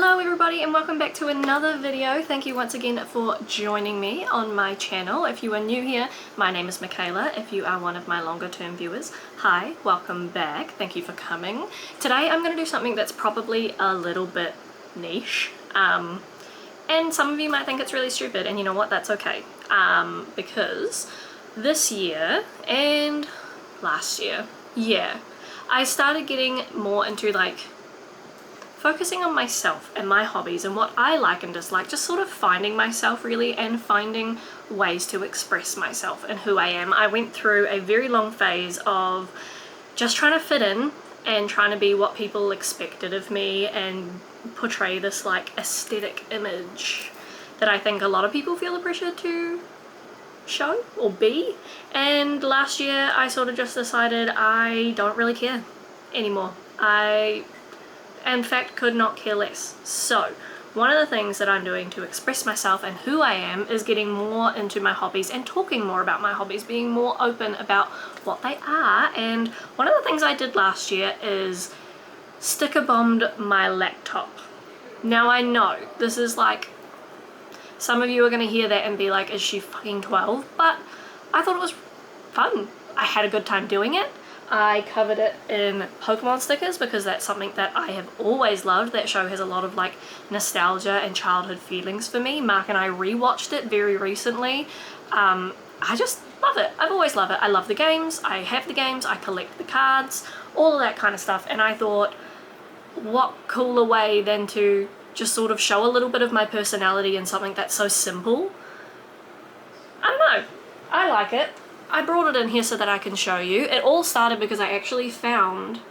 Hello everybody and welcome back to another video. Thank you once again for joining me on my channel. If you are new here, my name is Michaela. If you are one of my longer term viewers, hi, welcome back. Thank you for coming. Today I'm going to do something that's probably a little bit niche. And some of you might think it's really stupid, and you know what, that's okay. Because this year and last year, I started getting more into focusing on myself and my hobbies and what I like and dislike, just sort of finding myself really and finding ways to express myself and who I am. I went through a very long phase of just trying to fit in and trying to be what people expected of me and portray this aesthetic image that I think a lot of people feel the pressure to show or be. And last year I sort of just decided I don't really care anymore. I in fact could not care less. So one of the things that I'm doing to express myself and who I am is getting more into my hobbies and talking more about my hobbies, being more open about what they are. And one of the things I did last year is Stickerbombed my laptop. Now I know this is some of you are going to hear that and be like, is she fucking 12? But I thought it was fun. I had a good time doing it. I covered it in Pokemon stickers because that's something that I have always loved. That show has a lot of nostalgia and childhood feelings for me. Mark and I rewatched it very recently. I just love it. I've always loved it. I love the games. I have the games. I collect the cards, all of that kind of stuff. And I thought, what cooler way than to just sort of show a little bit of my personality in something that's so simple. I don't know. I like it. I brought it in here so that I can show you. It all started because I actually found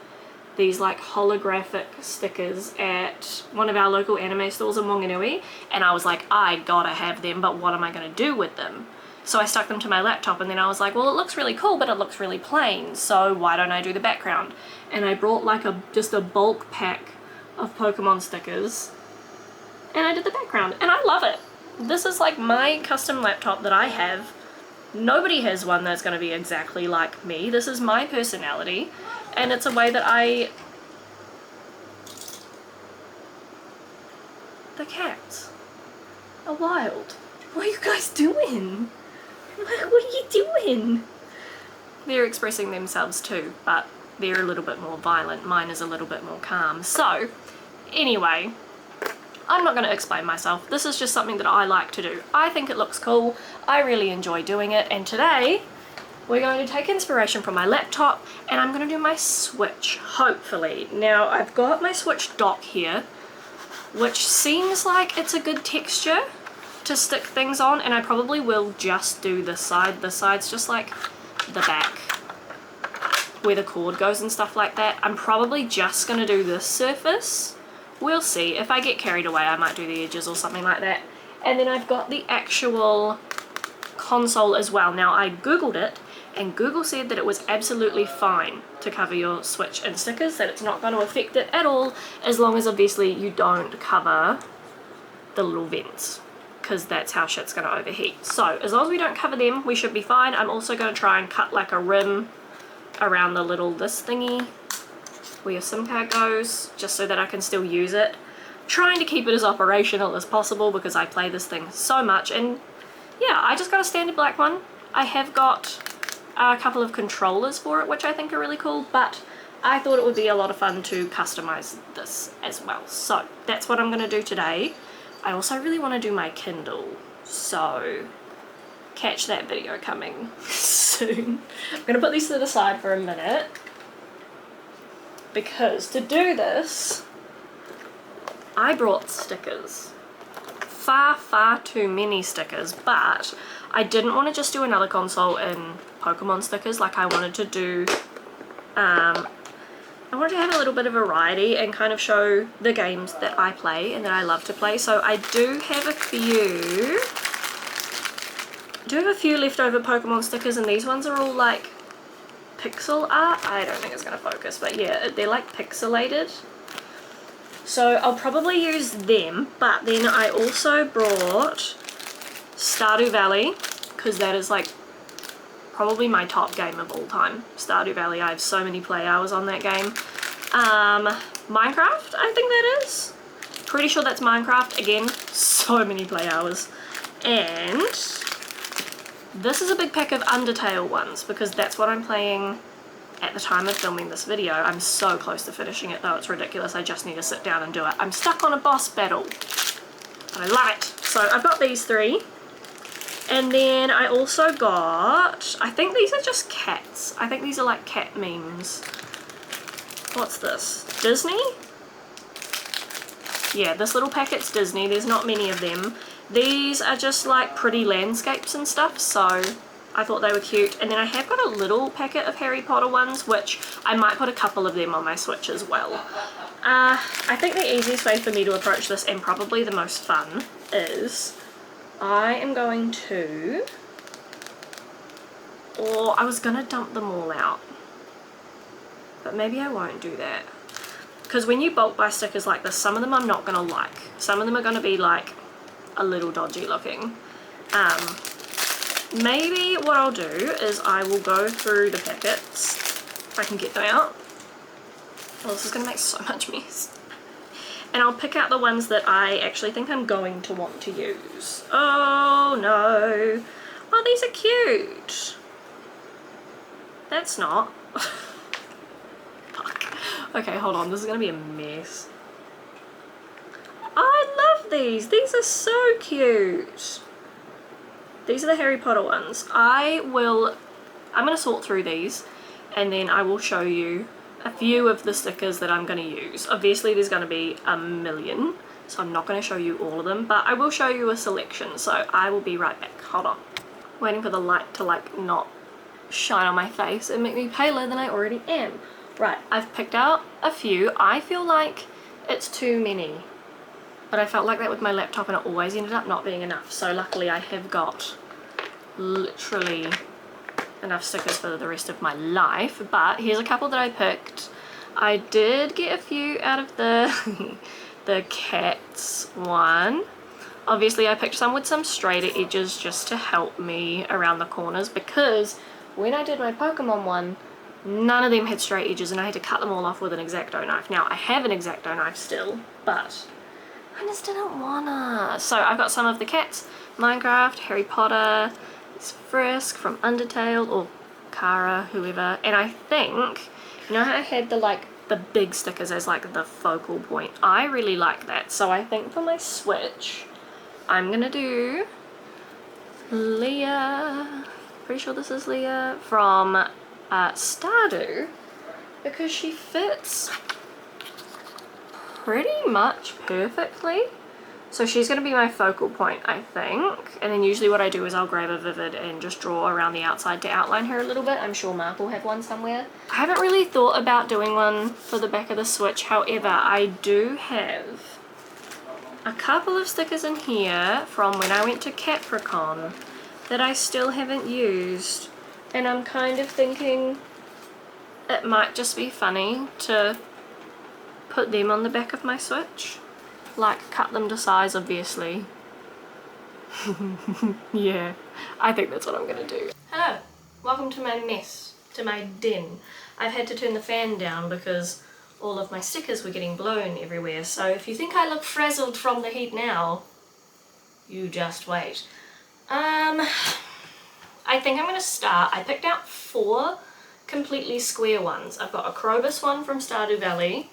these holographic stickers at one of our local anime stores in Wanganui, and I was like, I gotta have them, but what am I gonna do with them? So I stuck them to my laptop, and then I was like, well, it looks really cool, but it looks really plain, so why don't I do the background? And I brought just a bulk pack of Pokemon stickers, and I did the background, and I love it. This is my custom laptop that I have. Nobody has one that's going to be exactly like me. This is my personality, and it's a way that The cats are wild. What are you guys doing? What are you doing? They're expressing themselves too, but they're a little bit more violent. Mine is a little bit more calm. So, anyway, I'm not going to explain myself. This is just something that I like to do. I think it looks cool. I really enjoy doing it. And today we're going to take inspiration from my laptop and I'm going to do my Switch, hopefully. Now I've got my Switch dock here, which seems like it's a good texture to stick things on, and I probably will just do this side. This side's just the back where the cord goes and stuff like that. I'm probably just going to do this surface. We'll see. If I get carried away, I might do the edges or something like that. And then I've got the actual console as well. Now, I Googled it, and Google said that it was absolutely fine to cover your Switch in stickers, that it's not going to affect it at all, as long as obviously you don't cover the little vents, because that's how shit's going to overheat. So, as long as we don't cover them, we should be fine. I'm also going to try and cut a rim around the this thingy where your SIM card goes, just so that I can still use it. Trying to keep it as operational as possible because I play this thing so much. And yeah, I just got a standard black one. I have got a couple of controllers for it, which I think are really cool, but I thought it would be a lot of fun to customize this as well. So that's what I'm going to do today. I also really want to do my Kindle, so catch that video coming soon. I'm going to put these to the side for a minute, because to do this, I brought stickers. Far too many stickers, but I didn't want to just do another console in Pokemon stickers. I wanted to do, I wanted to have a little bit of variety and kind of show the games that I play and that I love to play. So I do have a few leftover Pokemon stickers, and these ones are all pixel art. I don't think it's going to focus, but yeah, they're pixelated. So I'll probably use them, but then I also brought Stardew Valley, because that is probably my top game of all time. Stardew Valley, I have so many play hours on that game. Minecraft, I think that is. Pretty sure that's Minecraft. Again, so many play hours. And this is a big pack of Undertale ones because that's what I'm playing at the time of filming this video. I'm so close to finishing it though, it's ridiculous. I just need to sit down and do it. I'm stuck on a boss battle, but I love it. So I've got these 3. And then I also got, I think these are just cats. I think these are like cat memes. What's this? Disney? Yeah, this little packet's Disney. There's not many of them. These are just like pretty landscapes and stuff, so I thought they were cute. And then I have got a little packet of Harry Potter ones, which I might put a couple of them on my Switch as well. I think the easiest way for me to approach this, and probably the most fun, is I am going to, or I was gonna dump them all out, but maybe I won't do that. Because when you bulk buy stickers like this, some of them I'm not gonna like. Some of them are gonna be like a little dodgy looking. Maybe what I'll do is I will go through the packets, if I can get them out. Oh, this is going to make so much mess. And I'll pick out the ones that I actually think I'm going to want to use. Oh no. Oh, these are cute. That's not. Fuck. Okay, hold on. This is going to be a mess. I love these. These are so cute. These are the Harry Potter ones. I'm going to sort through these and then I will show you a few of the stickers that I'm going to use. Obviously there's going to be a million, so I'm not going to show you all of them, but I will show you a selection, so I will be right back. Hold on. Waiting for the light to like not shine on my face and make me paler than I already am. Right, I've picked out a few. I feel like it's too many, but I felt like that with my laptop and it always ended up not being enough. So luckily I have got literally enough stickers for the rest of my life. But here's a couple that I picked. I did get a few out of the the cats one. Obviously I picked some with some straighter edges just to help me around the corners, because when I did my Pokemon one, none of them had straight edges and I had to cut them all off with an X-Acto knife. Now I have an X-Acto knife still, but I just didn't wanna. So I've got some of the cats, Minecraft, Harry Potter, Frisk from Undertale, or Kara, whoever. And I think, you know how I had the big stickers as like the focal point? I really like that. So I think for my Switch, I'm gonna do Leah, pretty sure this is Leah, from Stardew, because she fits pretty much perfectly. So she's going to be my focal point, I think. And then usually what I do is I'll grab a Vivid and just draw around the outside to outline her a little bit. I'm sure Mark will have one somewhere. I haven't really thought about doing one for the back of the Switch. However, I do have a couple of stickers in here from when I went to Capricorn that I still haven't used. And I'm kind of thinking it might just be funny to put them on the back of my Switch. Like, cut them to size, obviously. Yeah, I think that's what I'm gonna do. Hello, welcome to my mess, to my den. I've had to turn the fan down because all of my stickers were getting blown everywhere, so if you think I look frazzled from the heat now, you just wait. I think I'm gonna start. I picked out 4 completely square ones. I've got a Krobus one from Stardew Valley,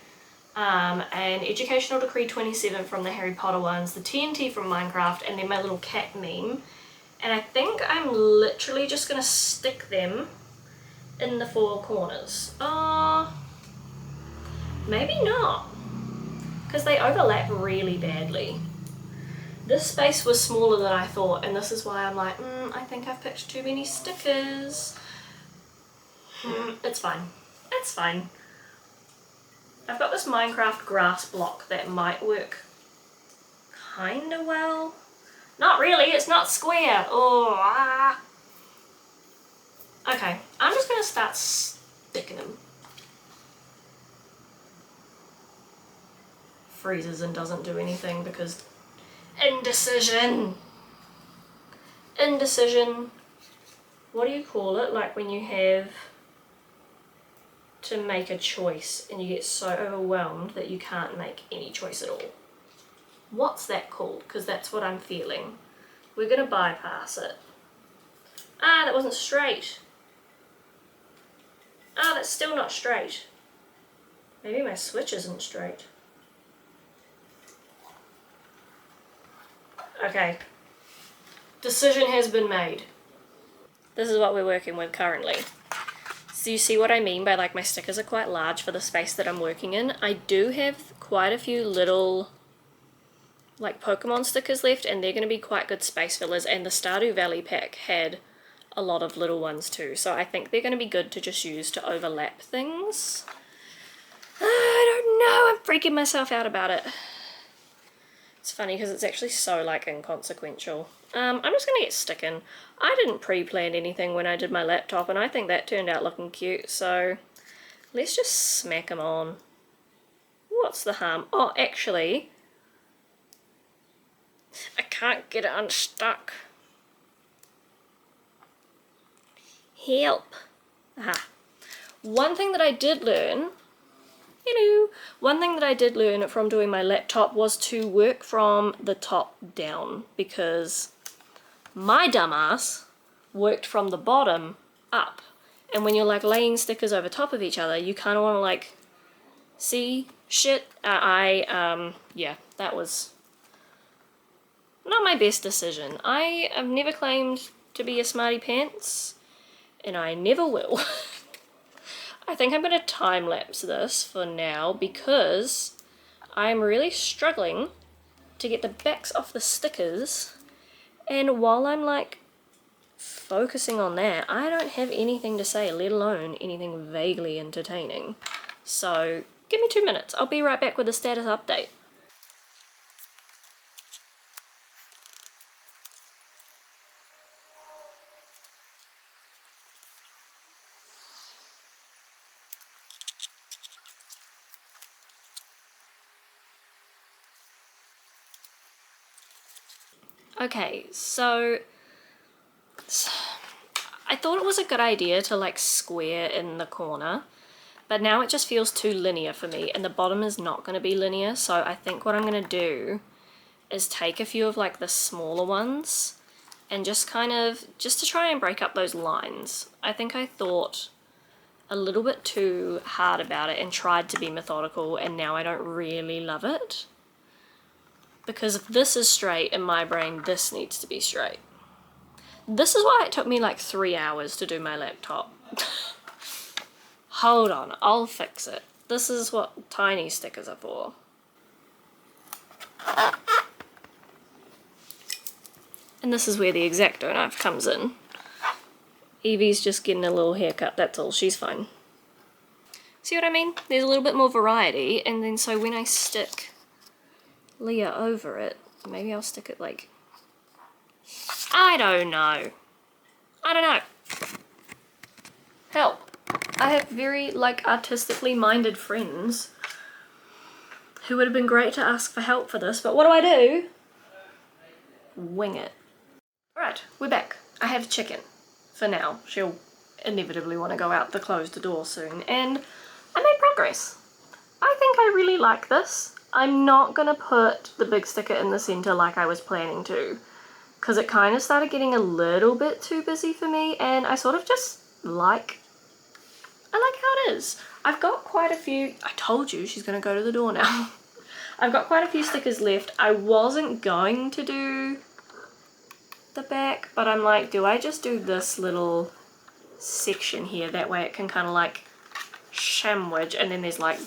an Educational Decree 27 from the Harry Potter ones, the TNT from Minecraft, and then my little cat meme. And I think I'm literally just gonna stick them in the 4 corners. Maybe not, because they overlap really badly. This space was smaller than I thought, and this is why I'm like, I think I've picked too many stickers. It's fine. It's fine. I've got this Minecraft grass block that might work kinda well. Not really, it's not square. Okay, I'm just gonna start sticking them. Freezes and doesn't do anything because indecision. Indecision. What do you call it? Like when you have to make a choice and you get so overwhelmed that you can't make any choice at all. What's that called? Because that's what I'm feeling. We're gonna bypass it. Ah, that wasn't straight. Ah, that's still not straight. Maybe my switch isn't straight. Okay. Decision has been made. This is what we're working with currently. So you see what I mean by like my stickers are quite large for the space that I'm working in. I do have quite a few little like Pokemon stickers left, and they're going to be quite good space fillers, and the Stardew Valley pack had a lot of little ones too, so I think they're going to be good to just use to overlap things. I don't know, I'm freaking myself out about it. It's funny because it's actually so like inconsequential. I'm just going to get sticking. I didn't pre-plan anything when I did my laptop, and I think that turned out looking cute, so let's just smack them on. What's the harm? Oh, actually, I can't get it unstuck. Help. Aha. One thing that I did learn, one thing that I did learn from doing my laptop was to work from the top down, because my dumbass worked from the bottom up. And when you're like laying stickers over top of each other, you kind of want to like see shit. Yeah, that was not my best decision. I have never claimed to be a smarty pants, and I never will. I think I'm going to time-lapse this for now because I'm really struggling to get the backs off the stickers, and while I'm like focusing on that, I don't have anything to say, let alone anything vaguely entertaining. So give me 2 minutes, I'll be right back with a status update. Okay, so I thought it was a good idea to like square in the corner, but now it just feels too linear for me, and the bottom is not going to be linear, so I think what I'm going to do is take a few of like the smaller ones and just to try and break up those lines. I think I thought a little bit too hard about it and tried to be methodical, and now I don't really love it. Because if this is straight in my brain, this needs to be straight. This is why it took me like 3 hours to do my laptop. Hold on, I'll fix it. This is what tiny stickers are for. And this is where the X-Acto knife comes in. Evie's just getting a little haircut, that's all, she's fine. See what I mean? There's a little bit more variety, and then so when I stick Leah over it, maybe I'll stick it like, I don't know. Help. I have very like artistically minded friends who would have been great to ask for help for this, but what do? Wing it. Alright, we're back. I have chicken. For now. She'll inevitably want to go out the closed door soon, and I made progress. I think I really like this. I'm not gonna put the big sticker in the center like I was planning to, because it kind of started getting a little bit too busy for me, and I sort of just I like how it is. I've got quite a few, I told you she's gonna go to the door now. I've got quite a few stickers left. I wasn't going to do the back, but I'm like, do I just do this little section here? That way it can kind of like sandwich, and then there's like,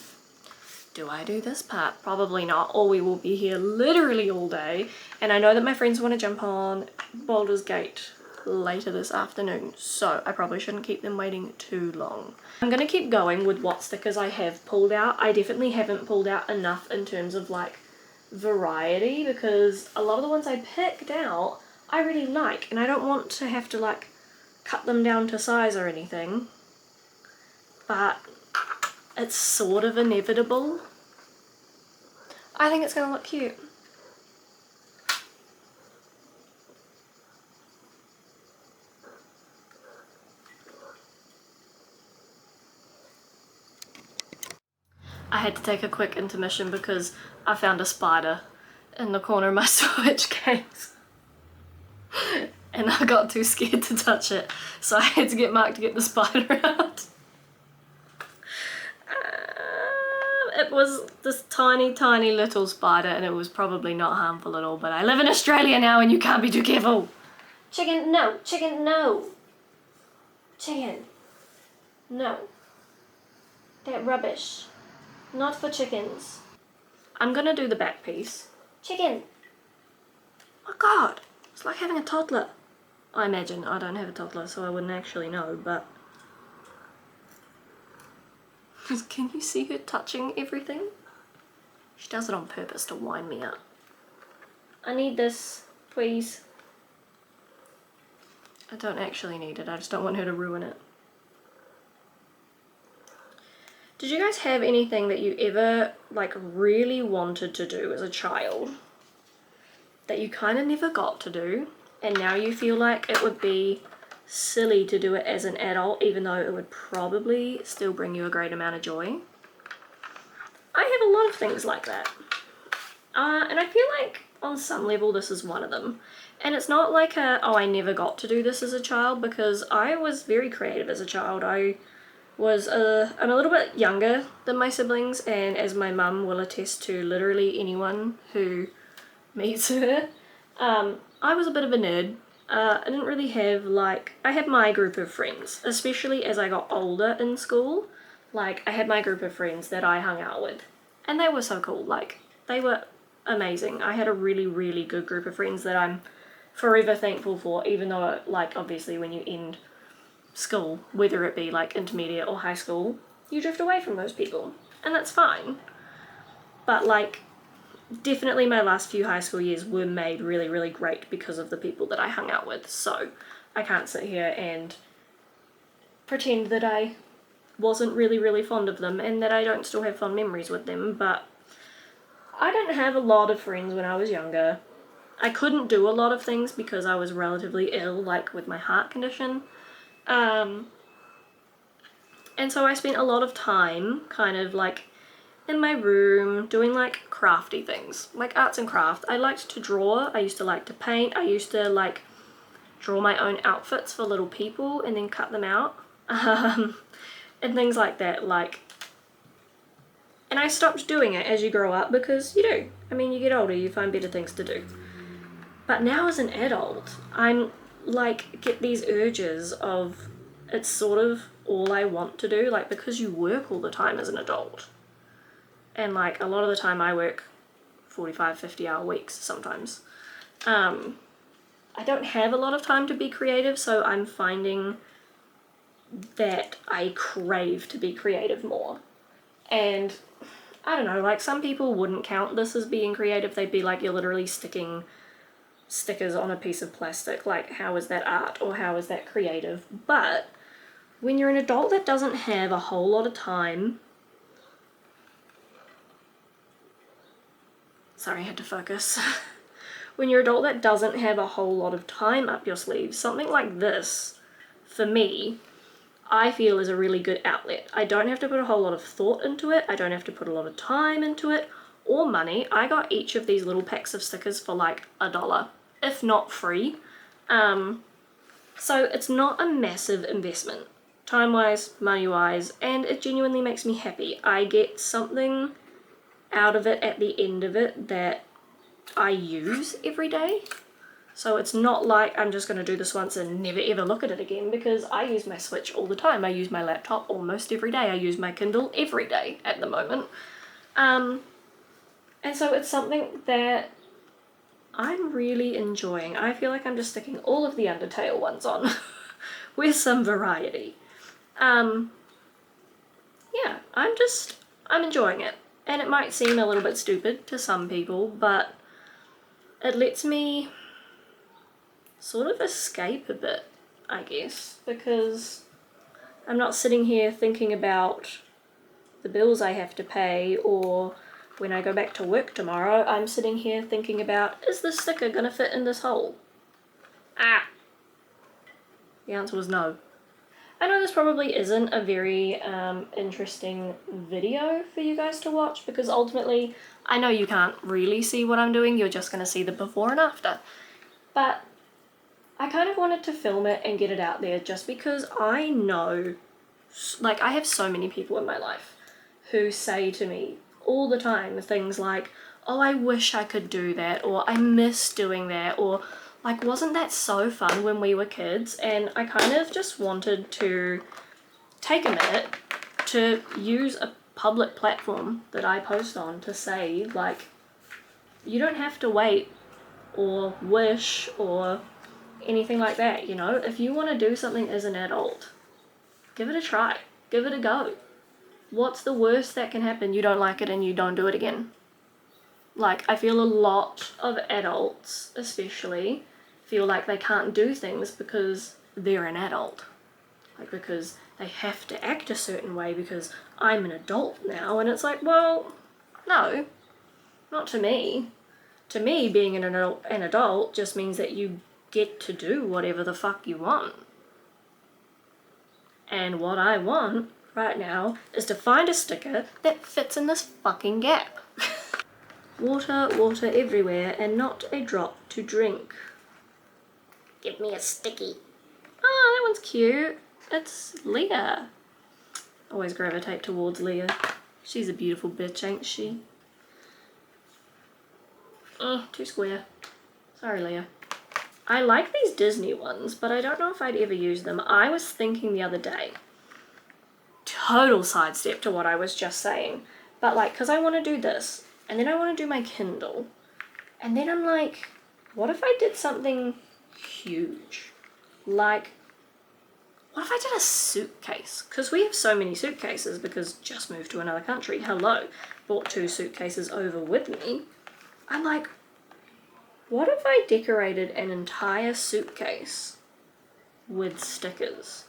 do I do this part? Probably not, or we will be here literally all day. And I know that my friends want to jump on Baldur's Gate later this afternoon, so I probably shouldn't keep them waiting too long. I'm gonna keep going with what stickers I have pulled out. I definitely haven't pulled out enough in terms of like variety, because a lot of the ones I picked out I really like, and I don't want to have to like cut them down to size or anything, but it's sort of inevitable. I think it's gonna look cute. I had to take a quick intermission because I found a spider in the corner of my Switch case. And I got too scared to touch it, so I had to get Mark to get the spider out. It was this tiny, tiny little spider, and it was probably not harmful at all, but I live in Australia now and you can't be too careful. Chicken, no. Chicken, no. Chicken. No. That rubbish. Not for chickens. I'm gonna do the back piece. Chicken. Oh God, it's like having a toddler. I imagine. I don't have a toddler, so I wouldn't actually know, but... Can you see her touching everything? She does it on purpose to wind me up. I need this, please. I don't actually need it, I just don't want her to ruin it. Did you guys have anything that you ever, like, really wanted to do as a child that you kind of never got to do, and now you feel like it would be silly to do it as an adult, even though it would probably still bring you a great amount of joy? I have a lot of things like that. And I feel like on some level this is one of them. And it's not like a, oh, I never got to do this as a child, because I was very creative as a child. I'm a little bit younger than my siblings, and as my mum will attest to literally anyone who meets her, I was a bit of a nerd. I didn't really have, like, I had my group of friends, especially as I got older in school. Like, I had my group of friends that I hung out with, and they were so cool. Like, they were amazing. I had a really, really good group of friends that I'm forever thankful for, even though, like, obviously when you end school, whether it be, like, intermediate or high school, you drift away from those people, and that's fine. But, like, definitely my last few high school years were made really, really great because of the people that I hung out with, so I can't sit here and pretend that I wasn't really, really fond of them and that I don't still have fond memories with them. But I didn't have a lot of friends when I was younger. I couldn't do a lot of things because I was relatively ill, like with my heart condition. And so I spent a lot of time kind of like in my room doing like crafty things, like arts and craft. I liked to draw, I used to like to paint, I used to like draw my own outfits for little people and then cut them out, and things like that. Like, and I stopped doing it as you grow up, because you do. I mean, you get older, you find better things to do. But now as an adult, I'm like, get these urges of, it's sort of all I want to do, like, because you work all the time as an adult. And like a lot of the time I work 45, 50-hour weeks sometimes. I don't have a lot of time to be creative, so I'm finding that I crave to be creative more. And I don't know, like some people wouldn't count this as being creative. They'd be like, you're literally sticking stickers on a piece of plastic. Like, how is that art, or how is that creative? But when you're an adult that doesn't have a whole lot of time... Sorry, I had to focus. When you're an adult that doesn't have a whole lot of time up your sleeve, something like this, for me, I feel is a really good outlet. I don't have to put a whole lot of thought into it. I don't have to put a lot of time into it, or money. I got each of these little packs of stickers for like $1, if not free. So it's not a massive investment, time-wise, money-wise, and it genuinely makes me happy. I get something out of it at the end of it that I use every day. So it's not like I'm just going to do this once and never ever look at it again, because I use my Switch all the time. I use my laptop almost every day. I use my Kindle every day at the moment. And so it's something that I'm really enjoying. I feel like I'm just sticking all of the Undertale ones on with some variety. Yeah, I'm enjoying it. And it might seem a little bit stupid to some people, but it lets me sort of escape a bit, I guess, because I'm not sitting here thinking about the bills I have to pay, or when I go back to work tomorrow, I'm sitting here thinking about, is this sticker gonna fit in this hole? Ah! The answer was no. I know this probably isn't a very interesting video for you guys to watch, because ultimately I know you can't really see what I'm doing, you're just going to see the before and after. But I kind of wanted to film it and get it out there just because I know, like, I have so many people in my life who say to me all the time things like, oh, I wish I could do that, or I miss doing that, or like, wasn't that so fun when we were kids? And I kind of just wanted to take a minute to use a public platform that I post on to say, like, you don't have to wait or wish or anything like that, you know? If you want to do something as an adult, give it a try, give it a go. What's the worst that can happen? You don't like it and you don't do it again. Like, I feel a lot of adults especially feel like they can't do things because they're an adult. Like, because they have to act a certain way because I'm an adult now, and it's like, well, no, not to me. To me, being an adult just means that you get to do whatever the fuck you want. And what I want right now is to find a sticker that fits in this fucking gap. Water, water everywhere, and not a drop to drink. Give me a sticky. Oh, that one's cute. It's Leah. Always gravitate towards Leah. She's a beautiful bitch, ain't she? Too square. Sorry, Leah. I like these Disney ones, but I don't know if I'd ever use them. I was thinking the other day, total sidestep to what I was just saying, but like, because I want to do this, and then I want to do my Kindle, and then I'm like, what if I did something huge? Like, what if I did a suitcase? Because we have so many suitcases because just moved to another country. Hello. Brought 2 suitcases over with me. I'm like, what if I decorated an entire suitcase with stickers?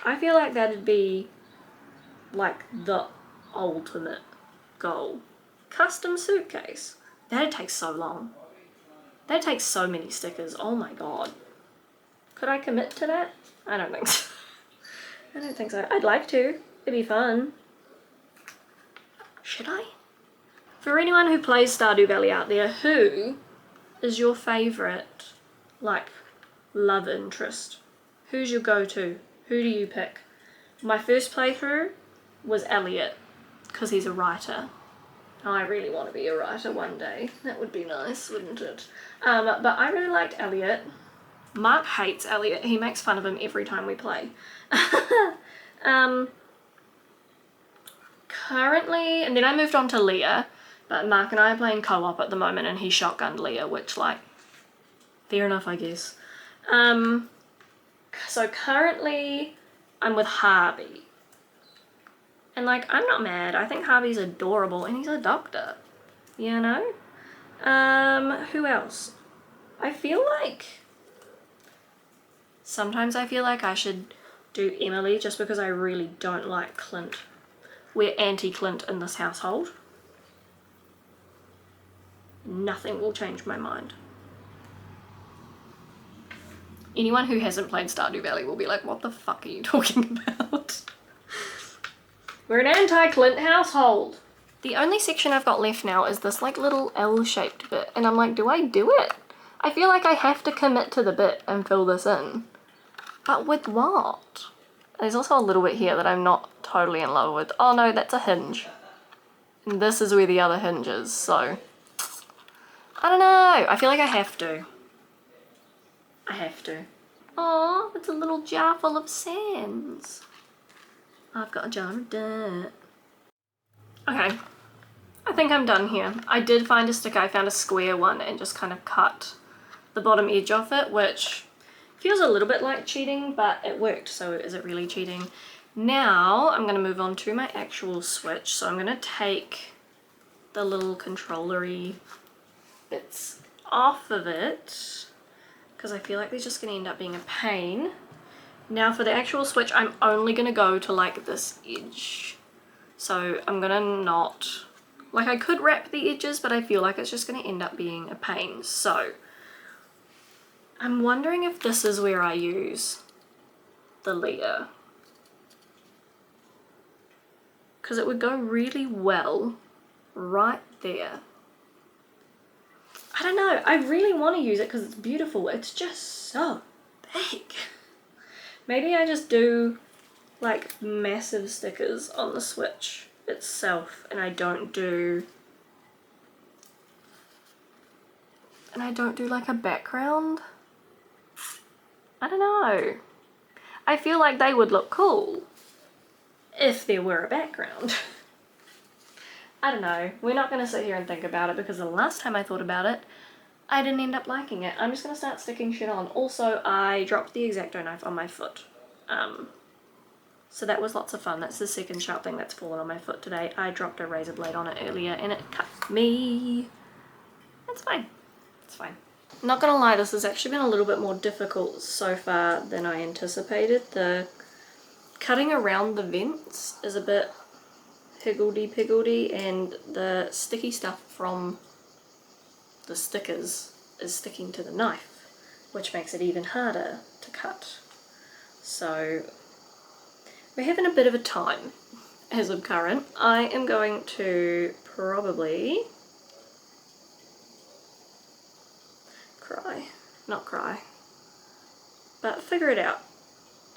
I feel like that'd be like the ultimate goal. Custom suitcase. That'd take so long. That'd take so many stickers. Oh my god. Could I commit to that? I don't think so. I don't think so. I'd like to. It'd be fun. Should I? For anyone who plays Stardew Valley out there, who is your favourite, like, love interest? Who's your go-to? Who do you pick? My first playthrough was Elliot, because he's a writer. Oh, I really want to be a writer one day. That would be nice, wouldn't it? But I really liked Elliot. Mark hates Elliot. He makes fun of him every time we play. Currently, and then I moved on to Leah, but Mark and I are playing co-op at the moment, and he shotgunned Leah, which, like, fair enough, I guess. So currently I'm with Harvey. And, like, I'm not mad. I think Harvey's adorable, and he's a doctor, you know? Who else? I feel like sometimes I feel like I should do Emily just because I really don't like Clint. We're anti-Clint in this household. Nothing will change my mind. Anyone who hasn't played Stardew Valley will be like, what the fuck are you talking about? We're an anti-Clint household. The only section I've got left now is this like little L-shaped bit, and I'm like, do I do it? I feel like I have to commit to the bit and fill this in. But with what? There's also a little bit here that I'm not totally in love with. Oh no, that's a hinge. And this is where the other hinge is, so I don't know. I feel like I have to. I have to. Aw, it's a little jar full of sands. I've got a jar of dirt. Okay, I think I'm done here. I did find a sticker. I found a square one and just kind of cut the bottom edge off it, which feels a little bit like cheating, but it worked, so is it really cheating? Now I'm going to move on to my actual Switch. So I'm going to take the little controller-y bits off of it because I feel like they're just going to end up being a pain. Now for the actual Switch, I'm only going to go to like this edge. So I'm going to not, like I could wrap the edges, but I feel like it's just going to end up being a pain. So I'm wondering if this is where I use the letter. Because it would go really well right there. I don't know, I really want to use it because it's beautiful. It's just so big. Maybe I just do like massive stickers on the Switch itself and I don't do like a background. I don't know. I feel like they would look cool if there were a background. I don't know. We're not going to sit here and think about it because the last time I thought about it, I didn't end up liking it. I'm just going to start sticking shit on. Also, I dropped the X-Acto knife on my foot. So that was lots of fun. That's the second sharp thing that's fallen on my foot today. I dropped a razor blade on it earlier and it cut me. That's fine. It's fine. Not gonna lie, this has actually been a little bit more difficult so far than I anticipated. The cutting around the vents is a bit higgledy-piggledy and the sticky stuff from the stickers is sticking to the knife, which makes it even harder to cut. So we're having a bit of a time as of current. I am going to probably not cry, but figure it out.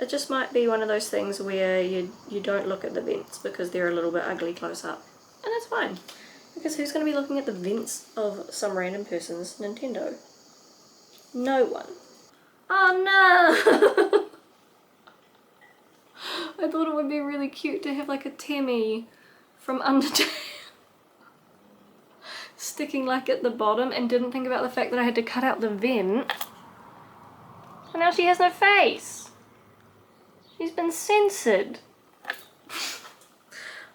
It just might be one of those things where you don't look at the vents because they're a little bit ugly close up, and that's fine, because who's going to be looking at the vents of some random person's Nintendo? No one. Oh no! I thought it would be really cute to have like a Tammy from Undertale sticking like at the bottom, and didn't think about the fact that I had to cut out the vent. And now she has no face. She's been censored.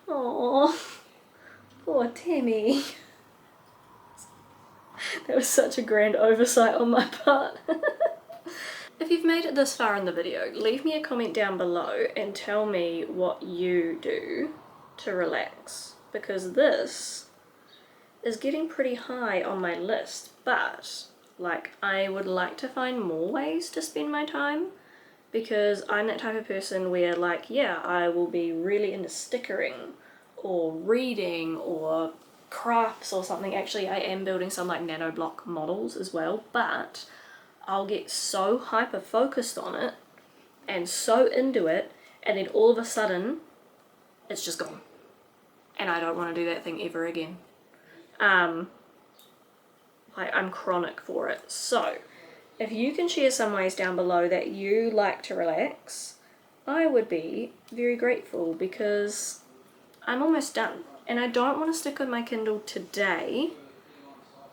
Oh, poor Tammy. That was such a grand oversight on my part. If you've made it this far in the video, leave me a comment down below and tell me what you do to relax, because this is getting pretty high on my list, but like I would like to find more ways to spend my time, because I'm that type of person where like, yeah, I will be really into stickering or reading or crafts or something. Actually, I am building some like nano block models as well, but I'll get so hyper focused on it and so into it, and then all of a sudden it's just gone and I don't want to do that thing ever again. Like I'm chronic for it. So if you can share some ways down below that you like to relax, I would be very grateful, because I'm almost done and I don't want to stick with my Kindle today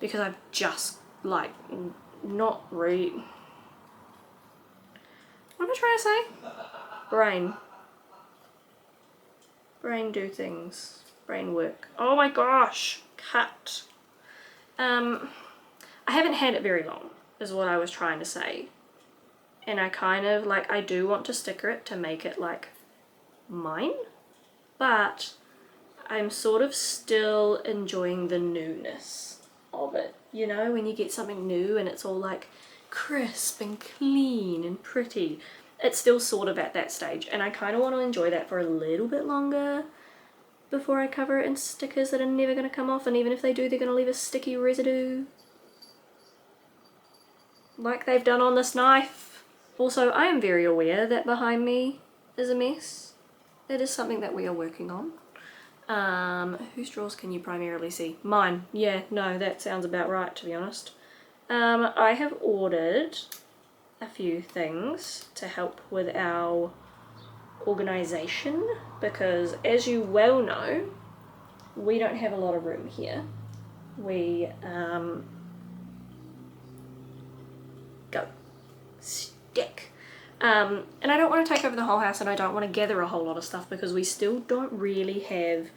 because I've just like not read. What am I trying to say? Brain do things. Brain work. Oh my gosh. Cut. I haven't had it very long is what I was trying to say. And I kind of like, I do want to sticker it to make it like mine, but I'm sort of still enjoying the newness of it. You know, when you get something new and it's all like crisp and clean and pretty, it's still sort of at that stage, and I kind of want to enjoy that for a little bit longer before I cover it in stickers that are never going to come off, and even if they do, they're going to leave a sticky residue like they've done on this knife. Also, I am very aware that behind me is a mess. It is something that we are working on. Whose drawers can you primarily see? Mine. Yeah, no, that sounds about right, to be honest. I have ordered a few things to help with our organization, because as you well know, we don't have a lot of room here. We go stick. And I don't want to take over the whole house, and I don't want to gather a whole lot of stuff, because we still don't really have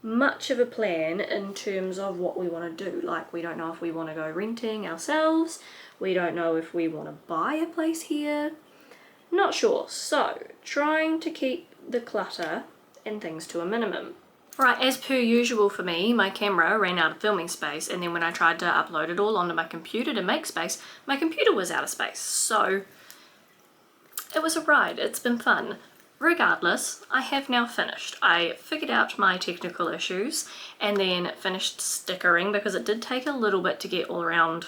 much of a plan in terms of what we want to do. Like, we don't know if we want to go renting ourselves, we don't know if we want to buy a place here, not sure. So trying to keep the clutter and things to a minimum. Right, as per usual for me, my camera ran out of filming space, and then when I tried to upload it all onto my computer to make space, my computer was out of space. So it was a ride, it's been fun. Regardless, I have now finished. I figured out my technical issues and then finished stickering because it did take a little bit to get all around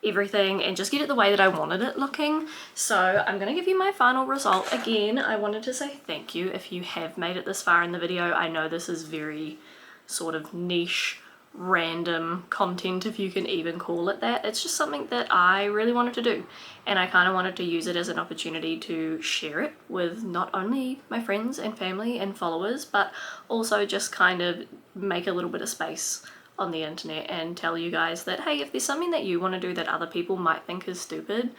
everything and just get it the way that I wanted it looking. So I'm gonna give you my final result. Again, I wanted to say thank you if you have made it this far in the video. I know this is very sort of niche, random content, if you can even call it that. It's just something that I really wanted to do, and I kind of wanted to use it as an opportunity to share it with not only my friends and family and followers, but also just kind of make a little bit of space on the internet and tell you guys that, hey, if there's something that you want to do that other people might think is stupid,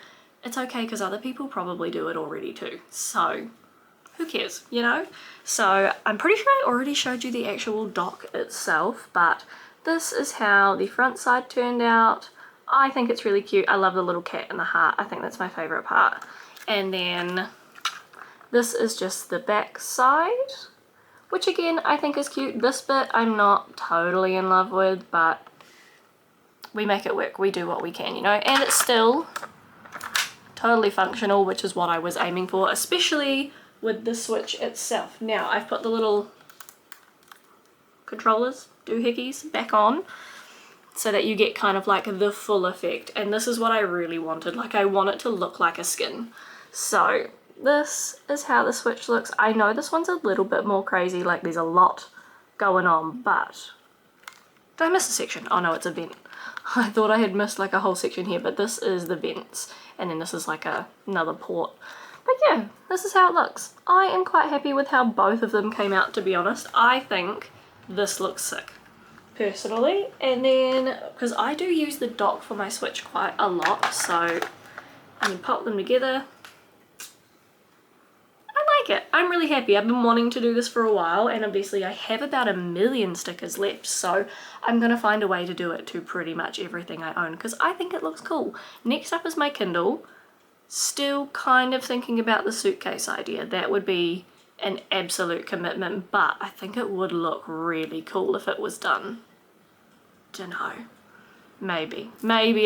it's okay, because other people probably do it already too. So who cares, you know? So I'm pretty sure I already showed you the actual dock itself, but this is how the front side turned out. I think it's really cute. I love the little cat and the heart. I think that's my favorite part. And then this is just the back side, which again I think is cute. This bit I'm not totally in love with, but we make it work. We do what we can, you know? And it's still totally functional, which is what I was aiming for, especially with the switch itself. Now I've put the little controllers, doohickeys, back on so that you get kind of like the full effect, and this is what I really wanted. Like, I want it to look like a skin. So this is how the switch looks. I know this one's a little bit more crazy, like there's a lot going on, but did I miss a section? Oh no, it's a vent. I thought I had missed like a whole section here, but this is the vents, and then this is like another port. But yeah, this is how it looks. I am quite happy with how both of them came out, to be honest. I think this looks sick, personally. And then, because I do use the dock for my Switch quite a lot, so I can pop them together. I like it. I'm really happy. I've been wanting to do this for a while, and obviously I have about 1 million stickers left, so I'm gonna find a way to do it to pretty much everything I own, because I think it looks cool. Next up is my Kindle. Still kind of thinking about the suitcase idea. That would be an absolute commitment, but I think it would look really cool if it was done. Dunno. Maybe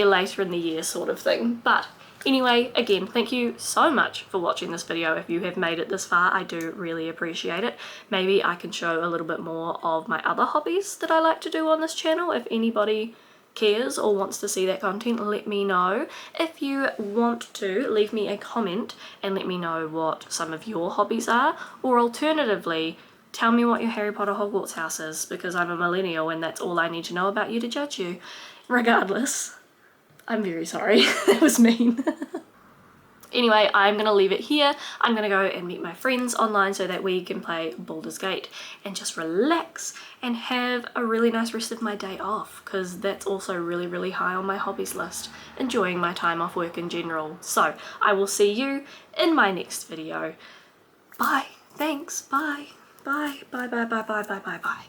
later in the year sort of thing. But anyway, again, thank you so much for watching this video. If you have made it this far, I do really appreciate it. Maybe I can show a little bit more of my other hobbies that I like to do on this channel. If anybody cares or wants to see that content, let me know. If you want to, leave me a comment and let me know what some of your hobbies are, or alternatively, tell me what your Harry Potter Hogwarts house is, because I'm a millennial and that's all I need to know about you to judge you. Regardless, I'm very sorry. That was mean. Anyway, I'm going to leave it here. I'm going to go and meet my friends online so that we can play Baldur's Gate and just relax and have a really nice rest of my day off, because that's also really, really high on my hobbies list. Enjoying my time off work in general. So I will see you in my next video. Bye. Thanks. Bye. Bye. Bye. Bye. Bye. Bye. Bye. Bye. Bye.